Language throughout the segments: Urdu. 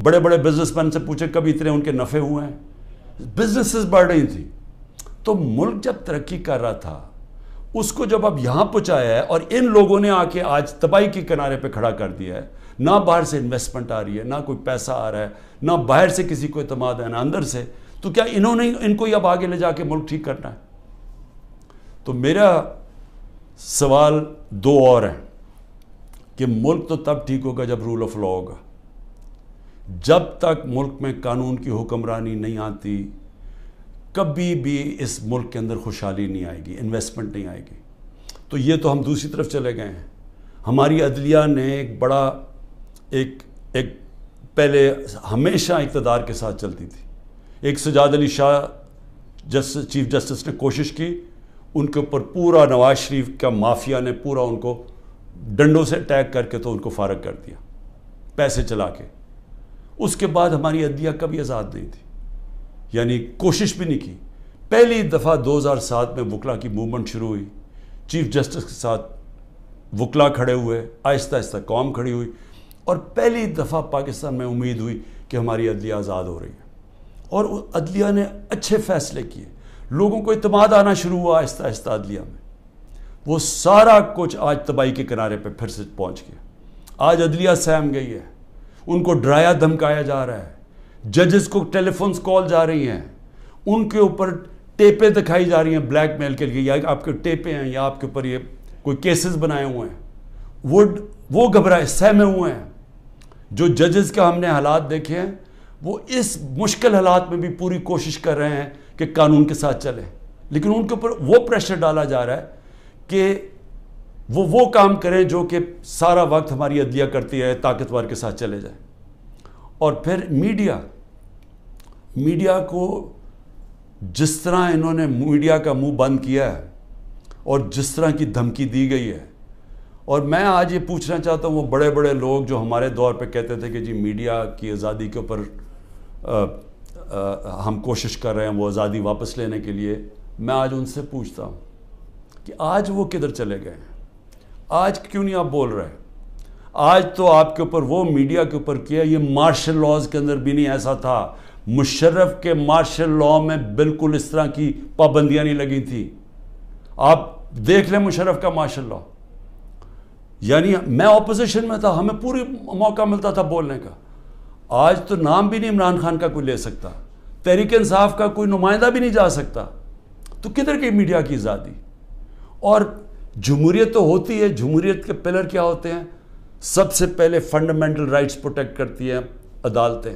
بڑے بڑے بزنس مین سے پوچھے کبھی اتنے ان کے نفع ہوئے ہیں؟ بزنسز بڑھ رہی تھیں. تو ملک جب ترقی کر رہا تھا اس کو جب اب یہاں پہنچایا ہے اور ان لوگوں نے آ کے آج تباہی کے کنارے پہ کھڑا کر دیا ہے. نہ باہر سے انویسٹمنٹ آ رہی ہے، نہ کوئی پیسہ آ رہا ہے، نہ باہر سے کسی کو اعتماد ہے، نہ اندر سے. تو کیا انہوں نے ان کو اب آگے لے جا کے ملک ٹھیک کرنا ہے؟ تو میرا سوال دو اور ہیں کہ ملک تو تب ٹھیک ہوگا جب رول آف لا ہوگا. جب تک ملک میں قانون کی حکمرانی نہیں آتی کبھی بھی اس ملک کے اندر خوشحالی نہیں آئے گی، انویسٹمنٹ نہیں آئے گی. تو یہ تو ہم دوسری طرف چلے گئے ہیں. ہماری عدلیہ نے ایک بڑا ایک پہلے ہمیشہ اقتدار کے ساتھ چلتی تھی. ایک سجاد علی شاہ چیف جسٹس نے کوشش کی، ان کے اوپر پورا نواز شریف کا مافیا نے پورا ان کو ڈنڈوں سے اٹیک کر کے تو ان کو فارغ کر دیا پیسے چلا کے. اس کے بعد ہماری عدلیہ کبھی آزاد نہیں تھی، یعنی کوشش بھی نہیں کی. پہلی دفعہ 2007 میں وکلا کی موومنٹ شروع ہوئی، چیف جسٹس کے ساتھ وکلا کھڑے ہوئے، آہستہ آہستہ قوم کھڑی ہوئی، اور پہلی دفعہ پاکستان میں امید ہوئی کہ ہماری عدلیہ آزاد ہو رہی ہے. اور عدلیہ نے اچھے فیصلے کیے، لوگوں کو اعتماد آنا شروع ہوا آہستہ آہستہ عدلیہ میں. وہ سارا کچھ آج تباہی کے کنارے پہ پھر سے پہنچ گیا. آج عدلیہ سہم گئی ہے، ان کو ڈرایا دھمکایا جا رہا ہے، ججز کو ٹیلی فونز کال جا رہی ہیں، ان کے اوپر ٹیپیں دکھائی جا رہی ہیں بلیک میل کے لیے، یا آپ کے ٹیپیں ہیں یا آپ کے اوپر یہ کوئی کیسز بنائے ہوئے ہیں. وہ گھبرائے سہمے ہوئے ہیں. جو ججز کا ہم نے حالات دیکھے ہیں وہ اس مشکل حالات میں بھی پوری کوشش کر رہے ہیں کہ قانون کے ساتھ چلیں، لیکن ان کے اوپر وہ پریشر ڈالا جا رہا ہے کہ وہ کام کریں جو کہ سارا وقت ہماری عدلیہ کرتی ہے، طاقتور کے ساتھ چلے جائیں. اور پھر میڈیا کو جس طرح انہوں نے میڈیا کا منہ بند کیا ہے اور جس طرح کی دھمکی دی گئی ہے. اور میں آج یہ پوچھنا چاہتا ہوں وہ بڑے بڑے لوگ جو ہمارے دور پہ کہتے تھے کہ جی میڈیا کی آزادی کے اوپر ہم کوشش کر رہے ہیں وہ آزادی واپس لینے کے لیے، میں آج ان سے پوچھتا ہوں کہ آج وہ کدھر چلے گئے ہیں؟ آج کیوں نہیں آپ بول رہے؟ آج تو آپ کے اوپر وہ میڈیا کے اوپر کیا، یہ مارشل لاز کے اندر بھی نہیں ایسا تھا. مشرف کے مارشل لا میں بالکل اس طرح کی پابندیاں نہیں لگی تھی. آپ دیکھ لیں مشرف کا مارشل لا، یعنی میں اپوزیشن میں تھا، ہمیں پوری موقع ملتا تھا بولنے کا. آج تو نام بھی نہیں عمران خان کا کوئی لے سکتا، تحریک انصاف کا کوئی نمائندہ بھی نہیں جا سکتا. تو کدھر کی میڈیا کی آزادی؟ اور جمہوریت تو ہوتی ہے، جمہوریت کے پلر کیا ہوتے ہیں؟ سب سے پہلے فنڈامنٹل رائٹس پروٹیکٹ کرتی ہیں عدالتیں.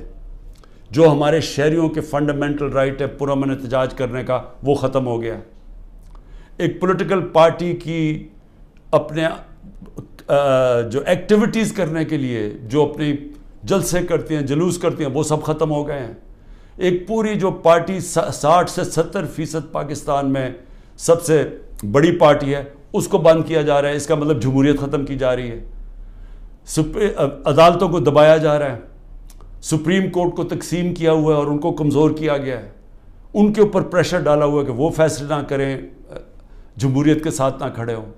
جو ہمارے شہریوں کے فنڈامنٹل رائٹ ہے پرامن احتجاج کرنے کا، وہ ختم ہو گیا. ایک پولیٹیکل پارٹی کی اپنے جو ایکٹیویٹیز کرنے کے لیے جو اپنی جلسے کرتی ہیں، جلوس کرتی ہیں، وہ سب ختم ہو گئے ہیں. ایک پوری جو پارٹی 60 سے 70% پاکستان میں سب سے بڑی پارٹی ہے، اس کو بند کیا جا رہا ہے. اس کا مطلب جمہوریت ختم کی جا رہی ہے. عدالتوں کو دبایا جا رہا ہے. سپریم کورٹ کو تقسیم کیا ہوا ہے اور ان کو کمزور کیا گیا ہے. ان کے اوپر پریشر ڈالا ہوا ہے کہ وہ فیصلے نہ کریں، جمہوریت کے ساتھ نہ کھڑے ہوں.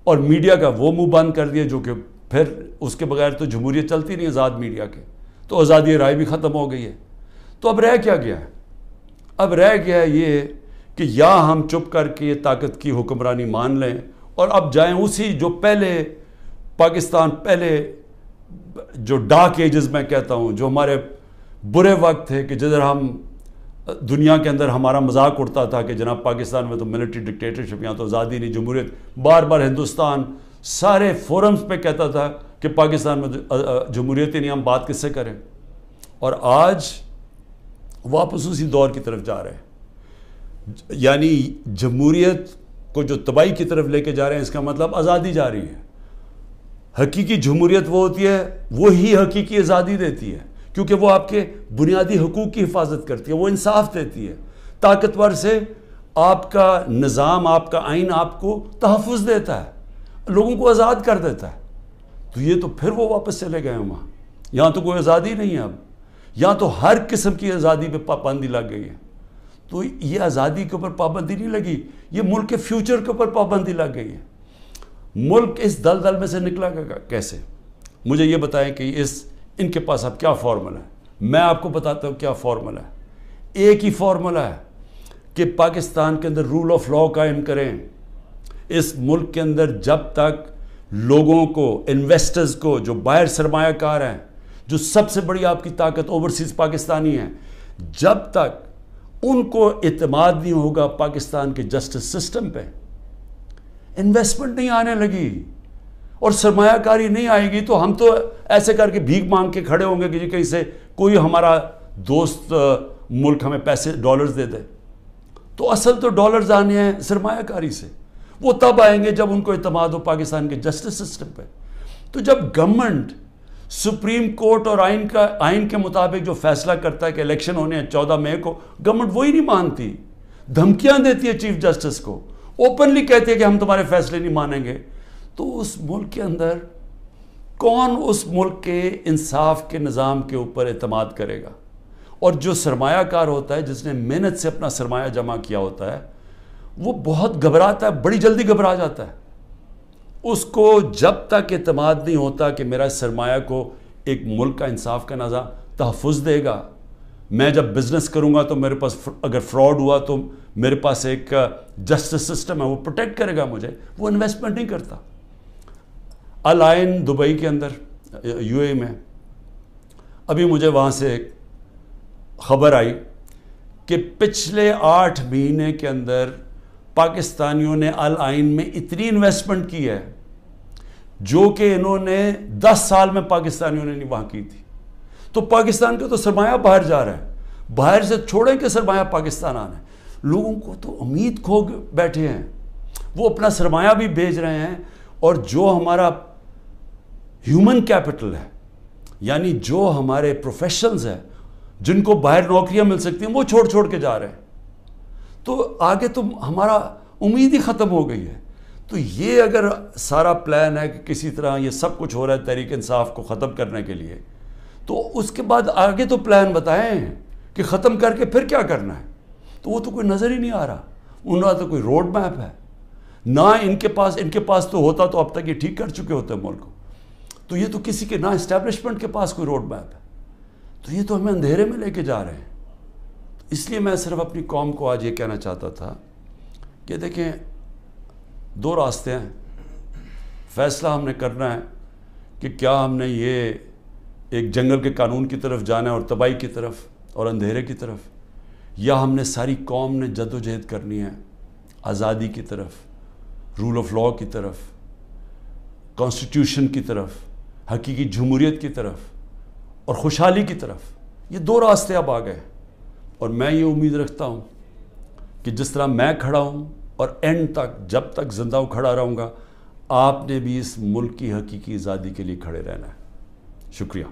اور میڈیا کا وہ منہ بند کر دیا جو کہ پھر اس کے بغیر تو جمہوریت چلتی نہیں آزاد میڈیا کے. تو آزادی رائے بھی ختم ہو گئی ہے. تو اب رہ کیا گیا ہے؟ اب رہ گیا ہے یہ کہ یا ہم چپ کر کے یہ طاقت کی حکمرانی مان لیں اور اب جائیں اسی جو پہلے پاکستان پہلے جو ڈارک ایجز میں کہتا ہوں، جو ہمارے برے وقت تھے کہ جدھر ہم دنیا کے اندر ہمارا مذاق اڑتا تھا کہ جناب پاکستان میں تو ملٹری ڈکٹیٹرشپ، یہاں تو آزادی نہیں، جمہوریت. بار بار ہندوستان سارے فورمز پہ کہتا تھا کہ پاکستان میں جمہوریت ہی نہیں، ہم بات کس سے کریں. اور آج واپس اسی دور کی طرف جا رہے ہیں. یعنی جمہوریت کو جو تباہی کی طرف لے کے جا رہے ہیں، اس کا مطلب آزادی جا رہی ہے. حقیقی جمہوریت وہ ہوتی ہے، وہی حقیقی آزادی دیتی ہے، کیونکہ وہ آپ کے بنیادی حقوق کی حفاظت کرتی ہے، وہ انصاف دیتی ہے. طاقتور سے آپ کا نظام، آپ کا آئین آپ کو تحفظ دیتا ہے، لوگوں کو آزاد کر دیتا ہے. تو یہ تو پھر وہ واپس چلے گئے ہیں وہاں. یہاں تو کوئی آزادی نہیں ہے. اب یہاں تو ہر قسم کی آزادی پہ پابندی لگ گئی ہے. تو یہ آزادی کے اوپر پابندی نہیں لگی، یہ ملک کے فیوچر کے اوپر پابندی لگ گئی ہے. ملک اس دلدل میں سے نکلا گا کیسے؟ مجھے یہ بتائیں کہ اس ان کے پاس اب کیا فارمولا ہے؟ میں آپ کو بتاتا ہوں کیا فارمولا ہے۔ ایک ہی فارمولا ہے کہ پاکستان کے اندر رول آف لا قائم کریں۔ اس ملک کے اندر جب تک لوگوں کو، انویسٹرز کو، جو باہر سرمایہ کار ہیں، جو سب سے بڑی آپ کی طاقت اوورسیز پاکستانی ہیں، جب تک ان کو اعتماد نہیں ہوگا پاکستان کے جسٹس سسٹم پہ، انویسٹمنٹ نہیں آنے لگی اور سرمایہ کاری نہیں آئے گی، تو ہم تو ایسے کر کے بھیک مانگ کے کھڑے ہوں گے کہ جی کہیں سے کوئی ہمارا دوست ملک ہمیں پیسے ڈالرز دے دے۔ تو اصل تو ڈالرز آنے ہیں سرمایہ کاری سے، وہ تب آئیں گے جب ان کو اعتماد ہو پاکستان کے جسٹس سسٹم پہ۔ تو جب گورنمنٹ سپریم کورٹ اور آئین کے مطابق جو فیصلہ کرتا ہے کہ الیکشن ہونے ہیں 14 مئی کو، گورنمنٹ وہی نہیں مانتی، دھمکیاں دیتی ہے چیف جسٹس کو، اوپنلی کہتی ہے کہ ہم تمہارے فیصلے نہیں مانیں گے، تو اس ملک کے اندر کون اس ملک کے انصاف کے نظام کے اوپر اعتماد کرے گا؟ اور جو سرمایہ کار ہوتا ہے، جس نے محنت سے اپنا سرمایہ جمع کیا ہوتا ہے، وہ بہت گھبراتا ہے، بڑی جلدی گھبرا جاتا ہے۔ اس کو جب تک اعتماد نہیں ہوتا کہ میرا سرمایہ کو ایک ملک کا انصاف کا نظام تحفظ دے گا، میں جب بزنس کروں گا تو میرے پاس اگر فراڈ ہوا تو میرے پاس ایک جسٹس سسٹم ہے، وہ پروٹیکٹ کرے گا مجھے، وہ انویسٹمنٹ نہیں کرتا۔ الائن دبئی کے اندر، یو اے میں، ابھی مجھے وہاں سے ایک خبر آئی کہ پچھلے 8 مہینے کے اندر پاکستانیوں نے الائن میں اتنی انویسٹمنٹ کی ہے جو کہ انہوں نے 10 سال میں پاکستانیوں نے نہیں وہاں کی تھی۔ تو پاکستان کا تو سرمایہ باہر جا رہا ہے، باہر سے چھوڑیں کہ سرمایہ پاکستان آنا ہے۔ لوگوں کو تو امید کھو بیٹھے ہیں، وہ اپنا سرمایہ بھی بھیج رہے ہیں، اور جو ہمارا ہیومن کیپٹل ہے، یعنی جو ہمارے پروفیشنز ہیں جن کو باہر نوکریاں مل سکتی ہیں، وہ چھوڑ کے جا رہے ہیں۔ تو آگے تو ہمارا امید ہی ختم ہو گئی ہے۔ تو یہ اگر سارا پلان ہے کہ کسی طرح یہ سب کچھ ہو رہا ہے تحریک انصاف کو ختم کرنے کے لیے، تو اس کے بعد آگے تو پلان بتائیں کہ ختم کر کے پھر کیا کرنا ہے۔ تو وہ تو کوئی نظر ہی نہیں آ رہا، ان کا تو کوئی روڈ میپ ہے نہ ان کے پاس تو ہوتا تو اب تک یہ ٹھیک کر چکے ہوتے ملک کو۔ تو یہ تو کسی کے نہ اسٹیبلشمنٹ کے پاس کوئی روڈ میپ ہے، تو یہ تو ہمیں اندھیرے میں لے کے جا رہے ہیں۔ اس لیے میں صرف اپنی قوم کو آج یہ کہنا چاہتا تھا کہ دیکھیں، 2 راستے ہیں، فیصلہ ہم نے کرنا ہے کہ کیا ہم نے یہ ایک جنگل کے قانون کی طرف جانا ہے اور تباہی کی طرف اور اندھیرے کی طرف، یا ہم نے ساری قوم نے جد و جہد کرنی ہے آزادی کی طرف، رول آف لا کی طرف، کانسٹیٹیوشن کی طرف، حقیقی جمہوریت کی طرف اور خوشحالی کی طرف۔ یہ 2 راستے اب آ گئے، اور میں یہ امید رکھتا ہوں کہ جس طرح میں کھڑا ہوں اور اینڈ تک جب تک زندہ ہوں کھڑا رہوں گا، آپ نے بھی اس ملک کی حقیقی آزادی کے لیے کھڑے رہنا ہے۔ شکریہ۔